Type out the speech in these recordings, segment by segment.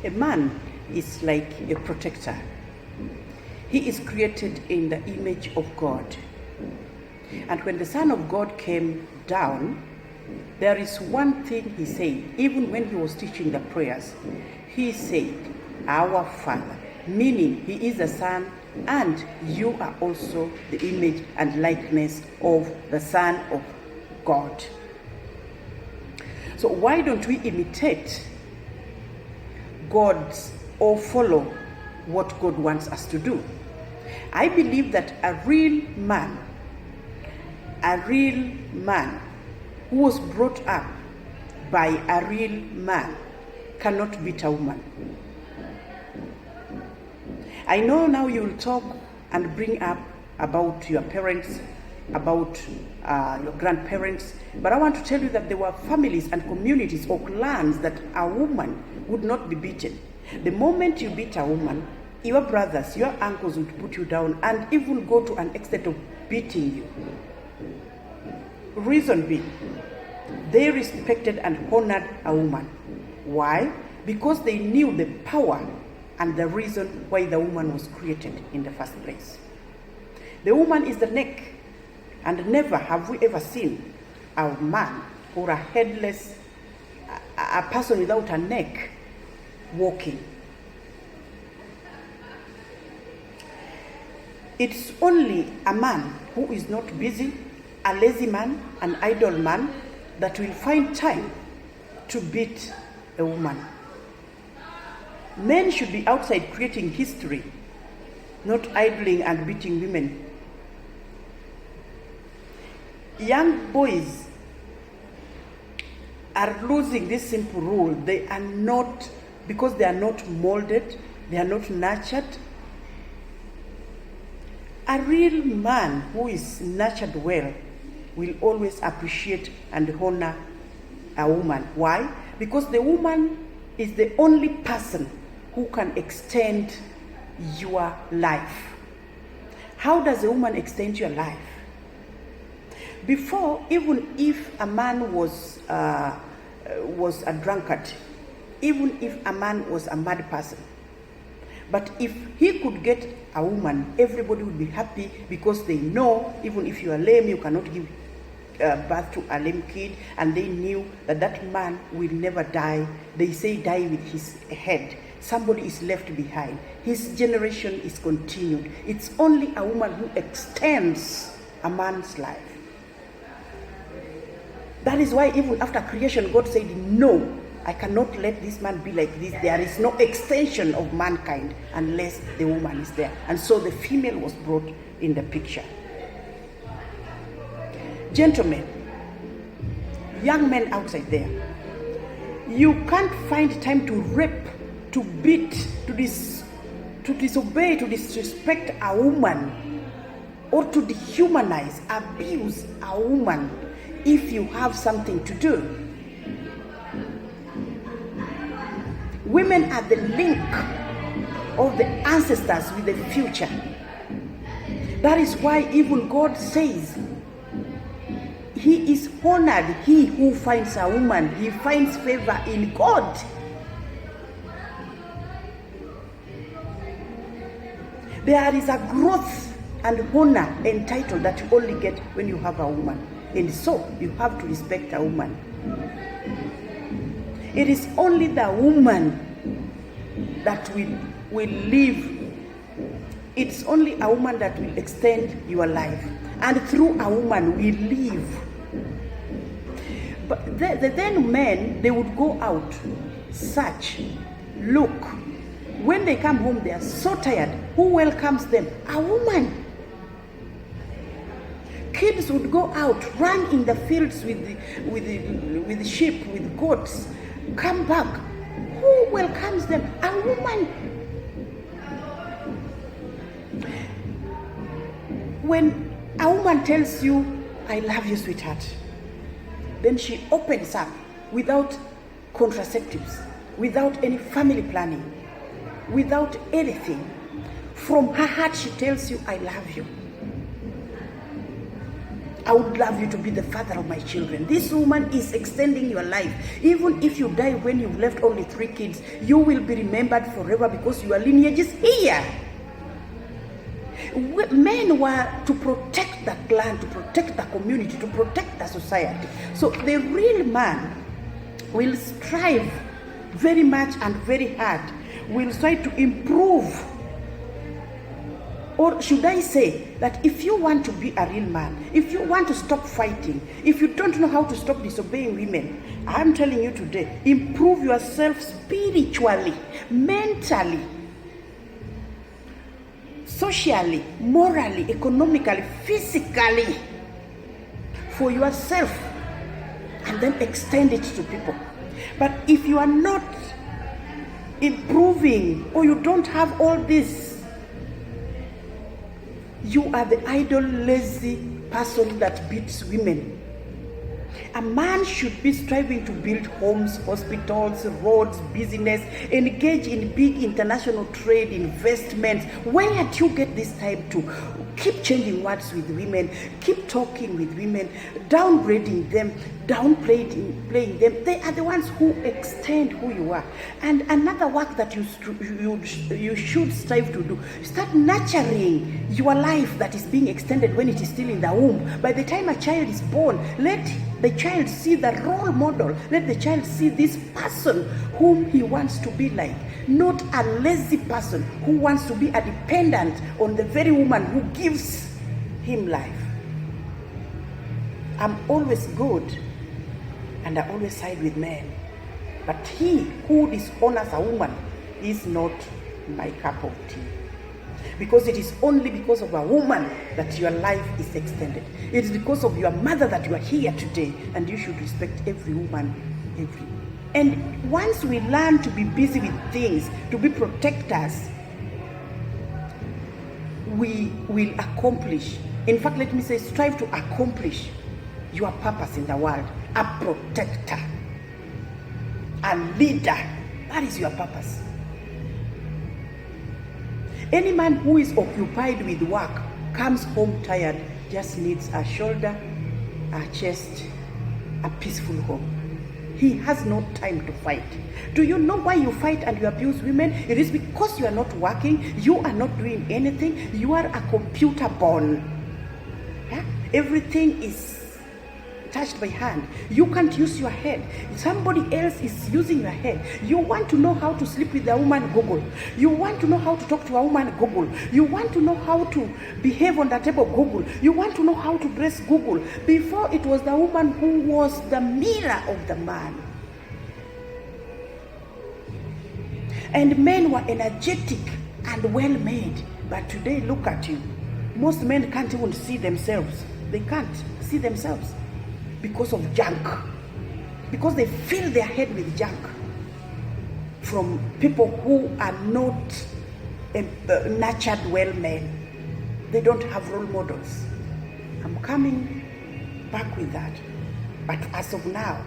A man is like a protector. He is created in the image of God. And when the Son of God came down, there is one thing he said, even when he was teaching the prayers. He said, "Our Father," meaning he is the Son, and you are also the image and likeness of the Son of God. So why don't we imitate God's or follow what God wants us to do? I believe that a real man who was brought up by a real man cannot beat a woman. I know now you will talk and bring up about your parents, about your grandparents, but I want to tell you that there were families and communities or clans that a woman would not be beaten. The moment you beat a woman, your brothers, your uncles would put you down and even go to an extent of beating you. Reason being, they respected and honored a woman. Why? Because they knew the power and the reason why the woman was created in the first place. The woman is the neck, and never have we ever seen a man or a headless, a person without a neck walking. It's only a man who is not busy, a lazy man, an idle man, that will find time to beat a woman. Men should be outside creating history, not idling and beating women. Young boys are losing this simple rule. They are not, because they are not molded, they are not nurtured. A real man who is nurtured well will always appreciate and honor a woman. Why? Because the woman is the only person who can extend your life. How does a woman extend your life? Before, even if a man was a drunkard, even if a man was a mad person, but if he could get a woman, everybody would be happy, because they know even if you are lame, you cannot give birth to a lame kid, and they knew that that man will never die. They say die with his head. Somebody is left behind. His generation is continued. It's only a woman who extends a man's life. That is why even after creation, God said, no, I cannot let this man be like this. There is no extension of mankind unless the woman is there. And so the female was brought in the picture. Gentlemen, young men outside there, you can't find time to rape, to beat, to disobey, to disrespect a woman, or to dehumanize, abuse a woman if you have something to do. Women are the link of the ancestors with the future. That is why even God says, he is honored, he who finds a woman, he finds favor in God. There is a growth and honor and title that you only get when you have a woman. And so you have to respect a woman. It is only the woman that will live. It's only a woman that will extend your life. And through a woman we live. But then men, they would go out, search, look. When they come home, they are so tired. Who welcomes them? A woman. Kids would go out, run in the fields with sheep, with goats, come back. Who welcomes them? A woman. When a woman tells you, I love you, sweetheart, then she opens up without contraceptives, without any family planning, without anything. From her heart, she tells you, I love you. I would love you to be the father of my children. This woman is extending your life. Even if you die when you've left only 3 kids, you will be remembered forever because your lineage is here. Men were to protect the clan, to protect the community, to protect the society. So the real man will strive very much and very hard, will try to improve. Or should I say that if you want to be a real man, if you want to stop fighting, if you don't know how to stop disobeying women, I'm telling you today, improve yourself spiritually, mentally, socially, morally, economically, physically, for yourself, and then extend it to people. But if you are not improving, or you don't have all this, you are the idle, lazy person that beats women. A man should be striving to build homes, hospitals, roads, business, engage in big international trade, investments. Where do you get this time to keep changing words with women, keep talking with women, downgrading them, downplaying them? They are the ones who extend who you are. And another work that you should strive to do, start nurturing your life that is being extended when it is still in the womb. By the time a child is born, let the child see the role model. Let the child see this person whom he wants to be like, not a lazy person who wants to be a dependent on the very woman who gives him life. I'm always good and I always side with men, but he who dishonors a woman is not my cup of tea. Because it is only because of a woman that your life is extended. It is because of your mother that you are here today, and you should respect every woman, And once we learn to be busy with things, to be protectors, we will accomplish. In fact, let me say, strive to accomplish your purpose in the world. A protector, a leader. That is your purpose. Any man who is occupied with work, comes home tired, just needs a shoulder, a chest, a peaceful home. He has no time to fight. Do you know why you fight and you abuse women? It is because you are not working, you are not doing anything, you are a computer born. Yeah? Everything is touched by hand. You can't use your head. Somebody else is using your head. You want to know how to sleep with a woman, Google. You want to know how to talk to a woman, Google. You want to know how to behave on the table, Google. You want to know how to dress, Google. Before, it was the woman who was the mirror of the man. And men were energetic and well made. But today, look at you. Most men can't even see themselves. They can't see themselves. Because of junk, because they fill their head with junk from people who are not nurtured well men. They don't have role models. I'm coming back with that. But as of now,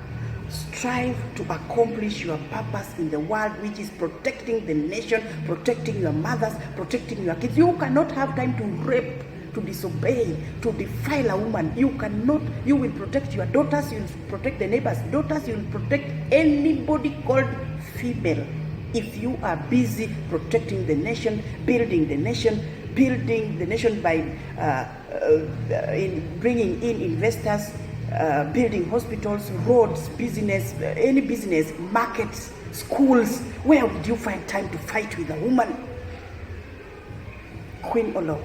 strive to accomplish your purpose in the world, which is protecting the nation, protecting your mothers, protecting your kids. You cannot have time to rape, to disobey, to defile a woman. You cannot. You will protect your daughters, you will protect the neighbors' daughters, you will protect anybody called female. If you are busy protecting the nation, building the nation by in bringing in investors, building hospitals, roads, business, any business, markets, schools, where would you find time to fight with a woman? Queen Olo.